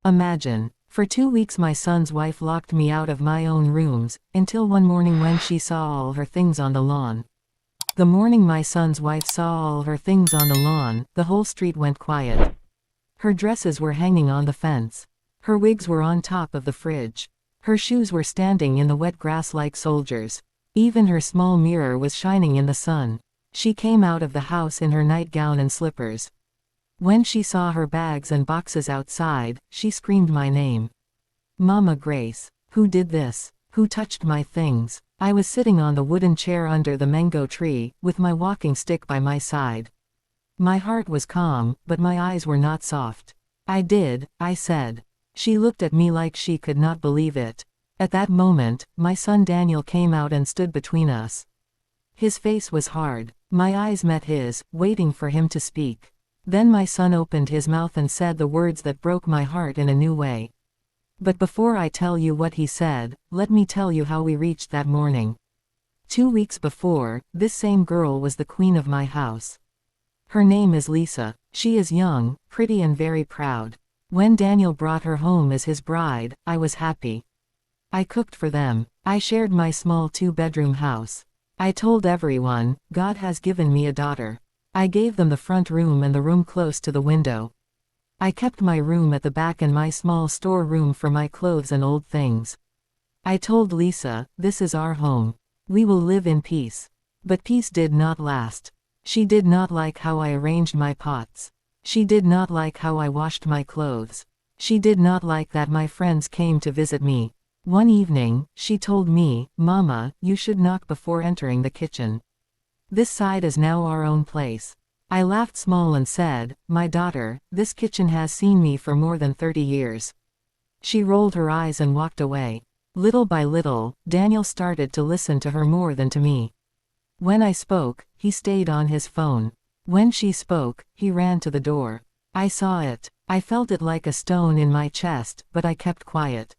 Imagine. For 2 weeks my son's wife locked me out of my own rooms, until one morning when she saw all her things on the lawn. The morning my son's wife saw all her things on the lawn, the whole street went quiet. Her dresses were hanging on the fence. Her wigs were on top of the fridge. Her shoes were standing in the wet grass like soldiers. Even her small mirror was shining in the sun. She came out of the house in her nightgown and slippers. When she saw her bags and boxes outside, she screamed my name. Mama Grace. Who did this? Who touched my things? I was sitting on the wooden chair under the mango tree, with my walking stick by my side. My heart was calm, but my eyes were not soft. I said. She looked at me like she could not believe it. At that moment, my son Daniel came out and stood between us. His face was hard. My eyes met his, waiting for him to speak. Then my son opened his mouth and said the words that broke my heart in a new way. But before I tell you what he said, let me tell you how we reached that morning. 2 weeks before, this same girl was the queen of my house. Her name is Lisa. She is young, pretty and very proud. When Daniel brought her home as his bride, I was happy. I cooked for them. I shared my small 2-bedroom house. I told everyone, God has given me a daughter. I gave them the front room and the room close to the window. I kept my room at the back and my small storeroom for my clothes and old things. I told Lisa, this is our home. We will live in peace. But peace did not last. She did not like how I arranged my pots. She did not like how I washed my clothes. She did not like that my friends came to visit me. One evening, she told me, Mama, you should knock before entering the kitchen. This side is now our own place. I laughed small and said, my daughter, this kitchen has seen me for more than 30 years. She rolled her eyes and walked away. Little by little, Daniel started to listen to her more than to me. When I spoke, he stayed on his phone. When she spoke, he ran to the door. I saw it. I felt it like a stone in my chest, but I kept quiet.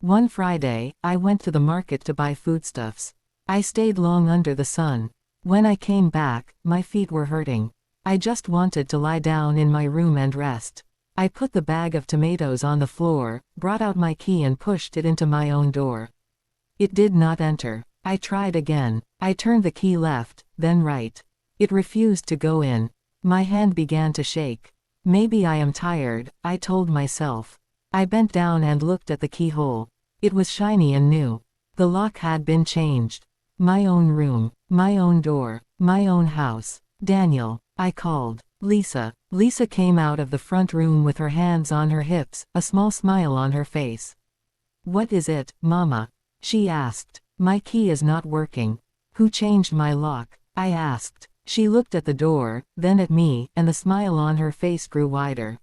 One Friday, I went to the market to buy foodstuffs. I stayed long under the sun. When I came back, my feet were hurting. I just wanted to lie down in my room and rest. I put the bag of tomatoes on the floor, brought out my key and pushed it into my own door. It did not enter. I tried again. I turned the key left, then right. It refused to go in. My hand began to shake. Maybe I am tired, I told myself. I bent down and looked at the keyhole. It was shiny and new. The lock had been changed. My own room, my own door, my own house. Daniel, I called. Lisa. Lisa came out of the front room with her hands on her hips, a small smile on her face. What is it, Mama? She asked. My key is not working. Who changed my lock? I asked. She looked at the door, then at me, and the smile on her face grew wider.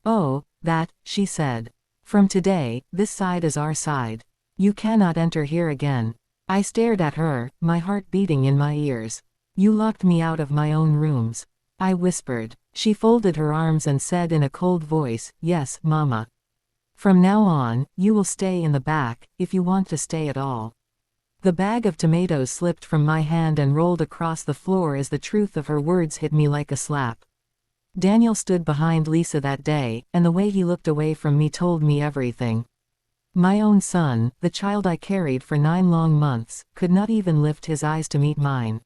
Oh, that, she said. From today, this side is our side. You cannot enter here again. I stared at her, my heart beating in my ears. You locked me out of my own rooms. I whispered. She folded her arms and said in a cold voice, yes, Mama. From now on, you will stay in the back, if you want to stay at all. The bag of tomatoes slipped from my hand and rolled across the floor as the truth of her words hit me like a slap. Daniel stood behind Lisa that day, and the way he looked away from me told me everything. My own son, the child I carried for 9 long months, could not even lift his eyes to meet mine.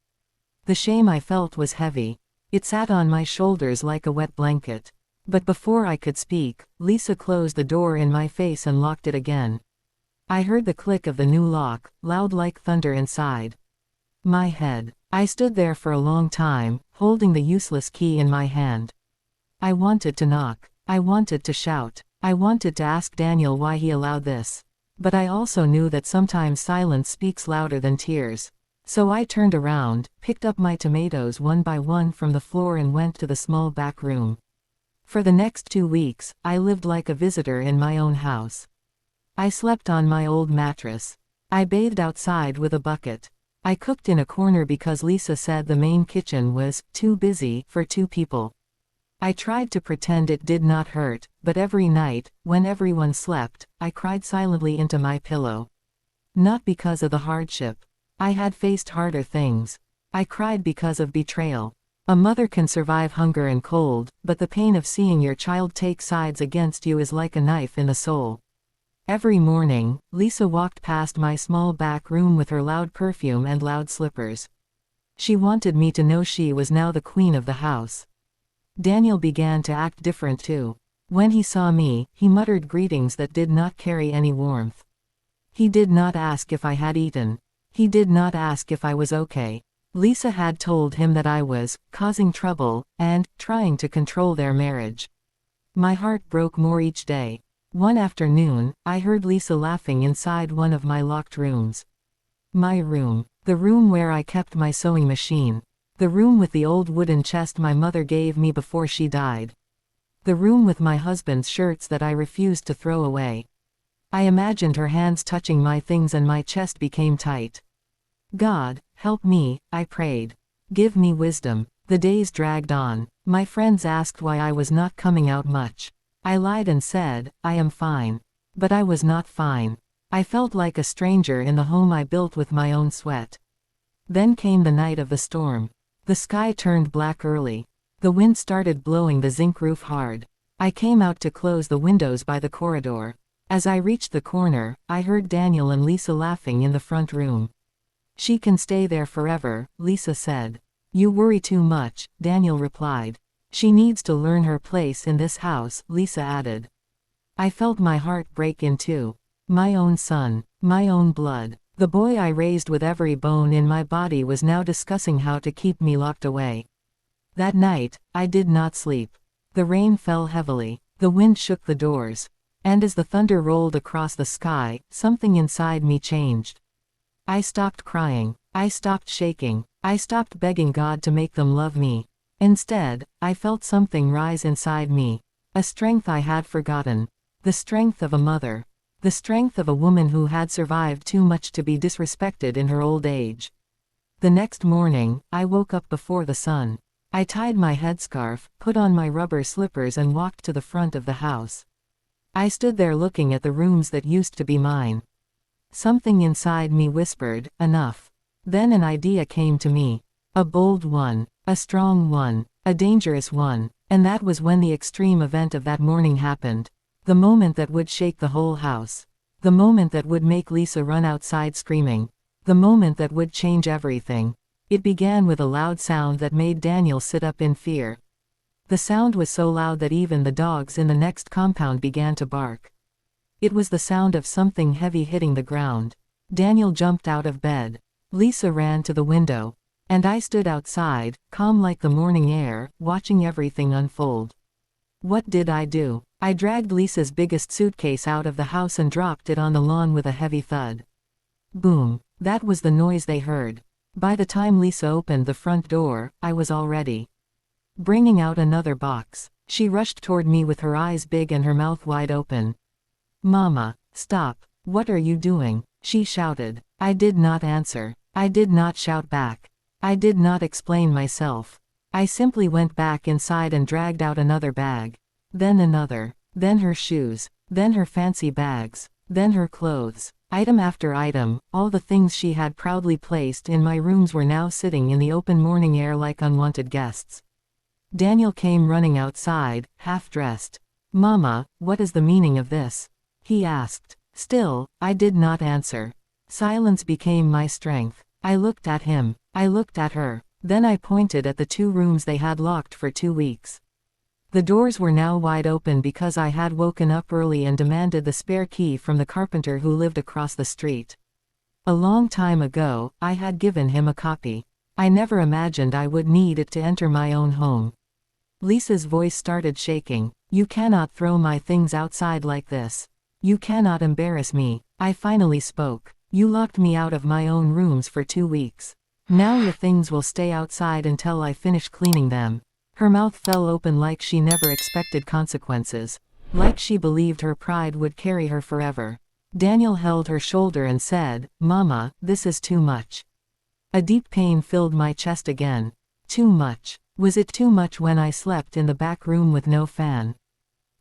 The shame I felt was heavy. It sat on my shoulders like a wet blanket. But before I could speak, Lisa closed the door in my face and locked it again. I heard the click of the new lock, loud like thunder inside. My head. I stood there for a long time, holding the useless key in my hand. I wanted to knock. I wanted to shout. I wanted to ask Daniel why he allowed this. But I also knew that sometimes silence speaks louder than tears. So I turned around, picked up my tomatoes one by one from the floor and went to the small back room. For the next 2 weeks, I lived like a visitor in my own house. I slept on my old mattress. I bathed outside with a bucket. I cooked in a corner because Lisa said the main kitchen was too busy for 2 people. I tried to pretend it did not hurt, but every night, when everyone slept, I cried silently into my pillow. Not because of the hardship. I had faced harder things. I cried because of betrayal. A mother can survive hunger and cold, but the pain of seeing your child take sides against you is like a knife in the soul. Every morning, Lisa walked past my small back room with her loud perfume and loud slippers. She wanted me to know she was now the queen of the house. Daniel began to act different too. When he saw me, he muttered greetings that did not carry any warmth. He did not ask if I had eaten. He did not ask if I was okay. Lisa had told him that I was causing trouble and trying to control their marriage. My heart broke more each day. One afternoon, I heard Lisa laughing inside one of my locked rooms. My room. The room where I kept my sewing machine. The room with the old wooden chest my mother gave me before she died. The room with my husband's shirts that I refused to throw away. I imagined her hands touching my things and my chest became tight. God, help me, I prayed. Give me wisdom. The days dragged on. My friends asked why I was not coming out much. I lied and said, I am fine. But I was not fine. I felt like a stranger in the home I built with my own sweat. Then came the night of the storm. The sky turned black early. The wind started blowing the zinc roof hard. I came out to close the windows by the corridor. As I reached the corner, I heard Daniel and Lisa laughing in the front room. She can stay there forever, Lisa said. You worry too much, Daniel replied. She needs to learn her place in this house, Lisa added. I felt my heart break in two. My own son, my own blood, the boy I raised with every bone in my body was now discussing how to keep me locked away. That night, I did not sleep. The rain fell heavily. The wind shook the doors. And as the thunder rolled across the sky, something inside me changed. I stopped crying. I stopped shaking. I stopped begging God to make them love me. Instead, I felt something rise inside me. A strength I had forgotten. The strength of a mother. The strength of a woman who had survived too much to be disrespected in her old age. The next morning, I woke up before the sun. I tied my headscarf, put on my rubber slippers and walked to the front of the house. I stood there looking at the rooms that used to be mine. Something inside me whispered, enough. Then an idea came to me. A bold one, a strong one, a dangerous one, and that was when the extreme event of that morning happened. The moment that would shake the whole house. The moment that would make Lisa run outside screaming. The moment that would change everything. It began with a loud sound that made Daniel sit up in fear. The sound was so loud that even the dogs in the next compound began to bark. It was the sound of something heavy hitting the ground. Daniel jumped out of bed. Lisa ran to the window. And I stood outside, calm like the morning air, watching everything unfold. What did I do? I dragged Lisa's biggest suitcase out of the house and dropped it on the lawn with a heavy thud. Boom. That was the noise they heard. By the time Lisa opened the front door, I was all ready. Bringing out another box, she rushed toward me with her eyes big and her mouth wide open. Mama, stop. What are you doing? She shouted. I did not answer. I did not shout back. I did not explain myself. I simply went back inside and dragged out another bag. Then another. Then her shoes. Then her fancy bags. Then her clothes. Item after item, all the things she had proudly placed in my rooms were now sitting in the open morning air like unwanted guests. Daniel came running outside, half-dressed. Mama, what is the meaning of this? He asked. Still, I did not answer. Silence became my strength. I looked at him. I looked at her. Then I pointed at the 2 rooms they had locked for 2 weeks. The doors were now wide open because I had woken up early and demanded the spare key from the carpenter who lived across the street. A long time ago, I had given him a copy. I never imagined I would need it to enter my own home. Lisa's voice started shaking. You cannot throw my things outside like this. You cannot embarrass me. I finally spoke. You locked me out of my own rooms for 2 weeks. Now your things will stay outside until I finish cleaning them. Her mouth fell open like she never expected consequences. Like she believed her pride would carry her forever. Daniel held her shoulder and said, Mama, this is too much. A deep pain filled my chest again. Too much. Was it too much when I slept in the back room with no fan?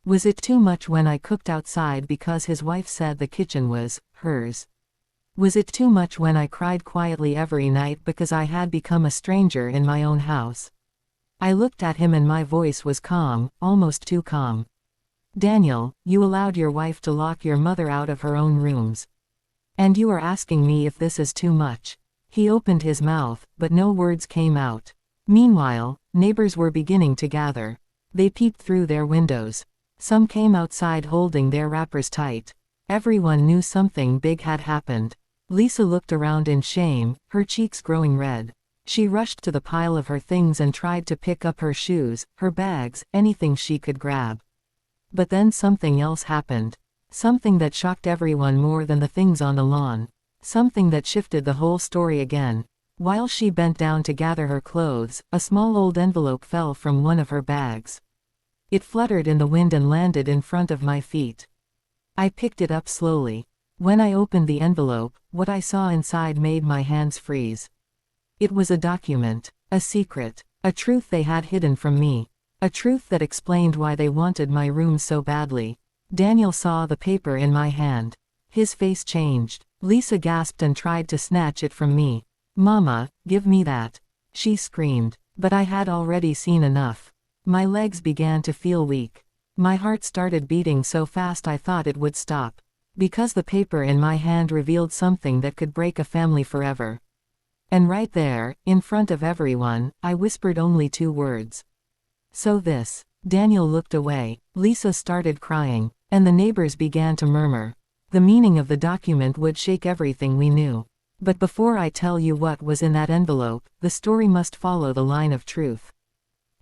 Was it too much when I cooked outside because his wife said the kitchen was hers? Was it too much when I cried quietly every night because I had become a stranger in my own house? I looked at him and my voice was calm, almost too calm. Daniel, you allowed your wife to lock your mother out of her own rooms. And you are asking me if this is too much. He opened his mouth, but no words came out. Meanwhile, neighbors were beginning to gather. They peeped through their windows. Some came outside holding their wrappers tight. Everyone knew something big had happened. Lisa looked around in shame, her cheeks growing red. She rushed to the pile of her things and tried to pick up her shoes, her bags, anything she could grab. But then something else happened. Something that shocked everyone more than the things on the lawn. Something that shifted the whole story again. While she bent down to gather her clothes, a small old envelope fell from one of her bags. It fluttered in the wind and landed in front of my feet. I picked it up slowly. When I opened the envelope, what I saw inside made my hands freeze. It was a document, a secret, a truth they had hidden from me. A truth that explained why they wanted my room so badly. Daniel saw the paper in my hand. His face changed. Lisa gasped and tried to snatch it from me. "Mama, give me that," she screamed. But I had already seen enough. My legs began to feel weak. My heart started beating so fast I thought it would stop. Because the paper in my hand revealed something that could break a family forever. And right there, in front of everyone, I whispered only 2 words. "So this." Daniel looked away. Lisa started crying. And the neighbors began to murmur. The meaning of the document would shake everything we knew. But before I tell you what was in that envelope, the story must follow the line of truth.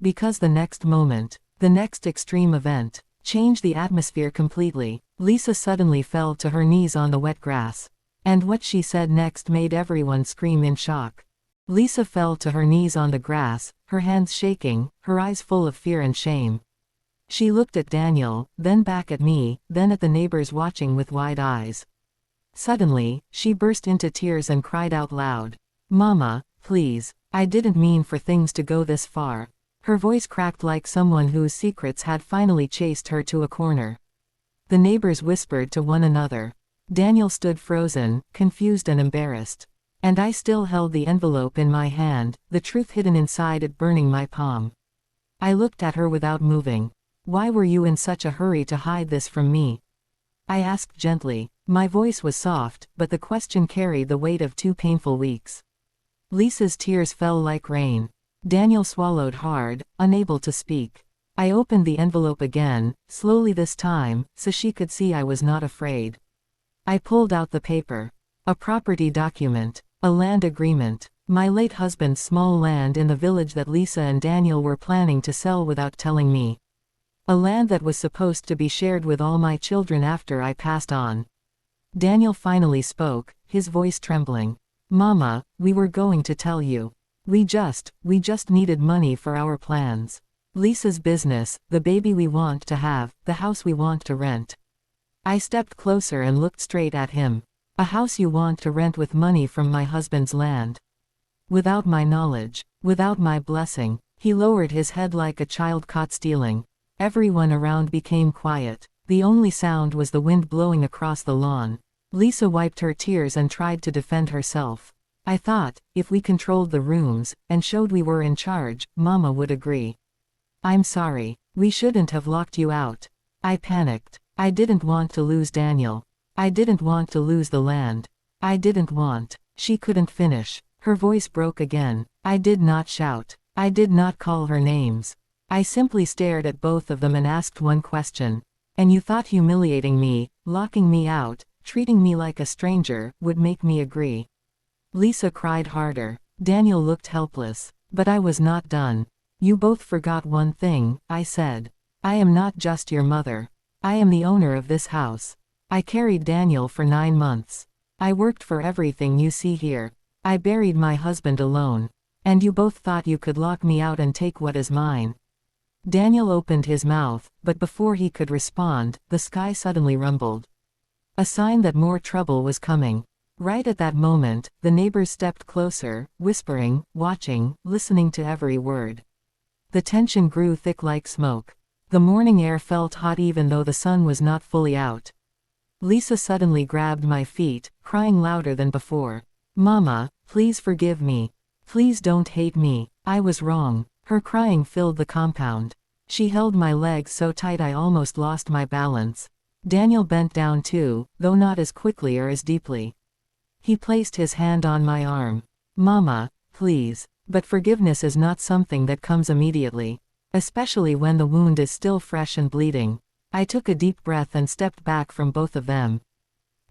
Because the next moment, the next extreme event, changed the atmosphere completely. Lisa suddenly fell to her knees on the wet grass. And what she said next made everyone scream in shock. Lisa fell to her knees on the grass, her hands shaking, her eyes full of fear and shame. She looked at Daniel, then back at me, then at the neighbors watching with wide eyes. Suddenly, she burst into tears and cried out loud. "Mama, please, I didn't mean for things to go this far." Her voice cracked like someone whose secrets had finally chased her to a corner. The neighbors whispered to one another. Daniel stood frozen, confused and embarrassed. And I still held the envelope in my hand, the truth hidden inside it burning my palm. I looked at her without moving. "Why were you in such a hurry to hide this from me?" I asked gently. My voice was soft, but the question carried the weight of 2 painful weeks. Lisa's tears fell like rain. Daniel swallowed hard, unable to speak. I opened the envelope again, slowly this time, so she could see I was not afraid. I pulled out the paper. A property document. A land agreement. My late husband's small land in the village that Lisa and Daniel were planning to sell without telling me. A land that was supposed to be shared with all my children after I passed on. Daniel finally spoke, his voice trembling. "Mama, we were going to tell you. We just needed money for our plans. Lisa's business, the baby we want to have, the house we want to rent." I stepped closer and looked straight at him. "A house you want to rent with money from my husband's land? Without my knowledge, without my blessing." He lowered his head like a child caught stealing. Everyone around became quiet. The only sound was the wind blowing across the lawn. Lisa wiped her tears and tried to defend herself. I thought, if we controlled the rooms, and showed we were in charge, Mama would agree. "I'm sorry. We shouldn't have locked you out." I panicked. I didn't want to lose Daniel. I didn't want to lose the land. I didn't want. She couldn't finish. Her voice broke again. I did not shout. I did not call her names. I simply stared at both of them and asked one question. "And you thought humiliating me, locking me out, treating me like a stranger, would make me agree?" Lisa cried harder. Daniel looked helpless. But I was not done. "You both forgot one thing," I said. "I am not just your mother. I am the owner of this house. I carried Daniel for 9 months. I worked for everything you see here. I buried my husband alone. And you both thought you could lock me out and take what is mine." Daniel opened his mouth, but before he could respond, the sky suddenly rumbled. A sign that more trouble was coming. Right at that moment, the neighbors stepped closer, whispering, watching, listening to every word. The tension grew thick like smoke. The morning air felt hot even though the sun was not fully out. Lisa suddenly grabbed my feet, crying louder than before. "Mama, please forgive me. Please don't hate me. I was wrong." Her crying filled the compound. She held my legs so tight I almost lost my balance. Daniel bent down too, though not as quickly or as deeply. He placed his hand on my arm. Mama, please. But forgiveness is not something that comes immediately. Especially when the wound is still fresh and bleeding. I took a deep breath and stepped back from both of them.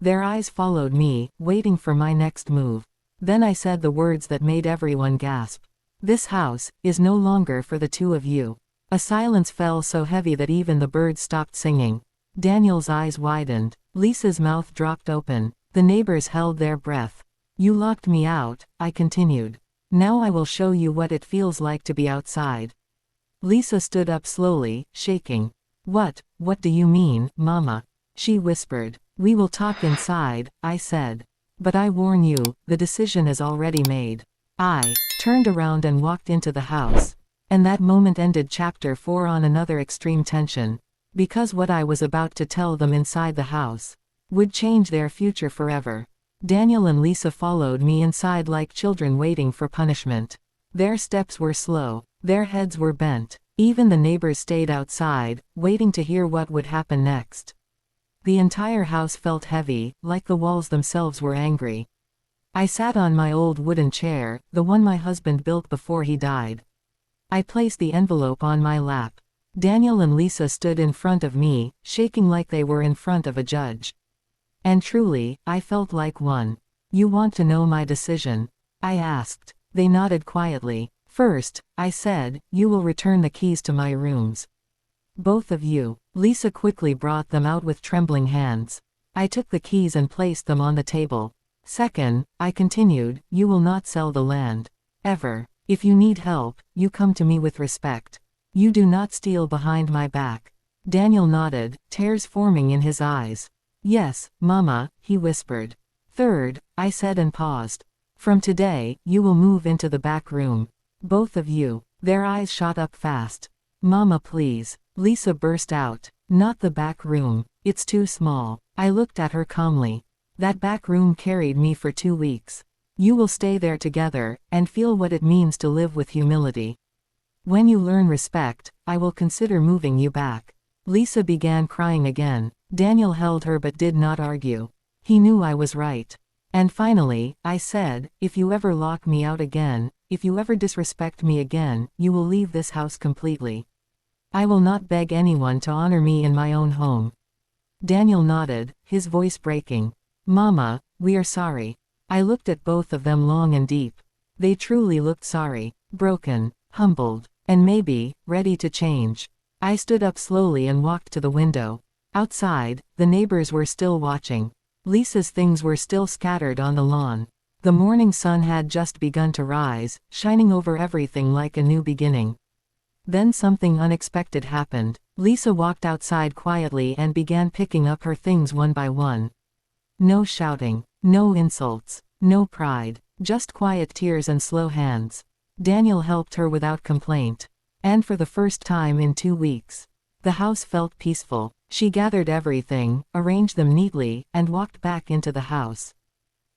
Their eyes followed me, waiting for my next move. Then I said the words that made everyone gasp. This house is no longer for the two of you. A silence fell so heavy that even the birds stopped singing. Daniel's eyes widened. Lisa's mouth dropped open. The neighbors held their breath. You locked me out, I continued. Now I will show you what it feels like to be outside. Lisa stood up slowly, shaking. What do you mean, Mama? She whispered. We will talk inside, I said. But I warn you, the decision is already made. I turned around and walked into the house. And that moment ended chapter 4 on another extreme tension. Because what I was about to tell them inside the house would change their future forever. Daniel and Lisa followed me inside like children waiting for punishment. Their steps were slow. Their heads were bent. Even the neighbors stayed outside, waiting to hear what would happen next. The entire house felt heavy, like the walls themselves were angry. I sat on my old wooden chair, the one my husband built before he died. I placed the envelope on my lap. Daniel and Lisa stood in front of me, shaking like they were in front of a judge. And truly, I felt like one. You want to know my decision? I asked. They nodded quietly. First, I said, you will return the keys to my rooms. Both of you. Lisa quickly brought them out with trembling hands. I took the keys and placed them on the table. Second, I continued, you will not sell the land. Ever. If you need help, you come to me with respect. You do not steal behind my back. Daniel nodded, tears forming in his eyes. Yes, Mama, he whispered. Third, I said and paused. From today, you will move into the back room. Both of you. Their eyes shot up fast. Mama, please. Lisa burst out. Not the back room. It's too small. I looked at her calmly. That back room carried me for 2 weeks. You will stay there together, and feel what it means to live with humility. When you learn respect, I will consider moving you back. Lisa began crying again. Daniel held her but did not argue. He knew I was right. And finally, I said, if you ever lock me out again, if you ever disrespect me again, you will leave this house completely. I will not beg anyone to honor me in my own home. Daniel nodded, his voice breaking. Mama, we are sorry. I looked at both of them long and deep. They truly looked sorry, broken, humbled, and maybe, ready to change. I stood up slowly and walked to the window. Outside, the neighbors were still watching. Lisa's things were still scattered on the lawn. The morning sun had just begun to rise, shining over everything like a new beginning. Then something unexpected happened. Lisa walked outside quietly and began picking up her things one by one. No shouting, no insults, no pride, just quiet tears and slow hands. Daniel helped her without complaint. And for the first time in 2 weeks, the house felt peaceful. She gathered everything, arranged them neatly, and walked back into the house.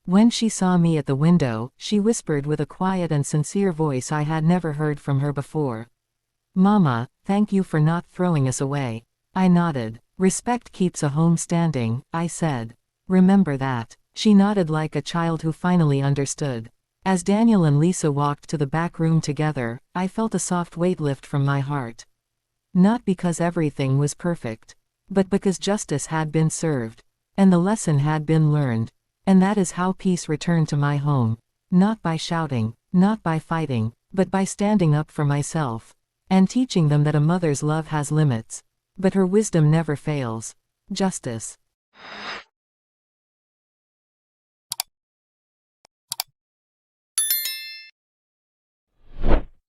When she saw me at the window, she whispered with a quiet and sincere voice I had never heard from her before. Mama, thank you for not throwing us away. I nodded. Respect keeps a home standing, I said. Remember that. She nodded like a child who finally understood. As Daniel and Lisa walked to the back room together, I felt a soft weight lift from my heart. Not because everything was perfect, but because justice had been served, and the lesson had been learned. And that is how peace returned to my home. Not by shouting, not by fighting, but by standing up for myself. And teaching them that a mother's love has limits, but her wisdom never fails. Justice.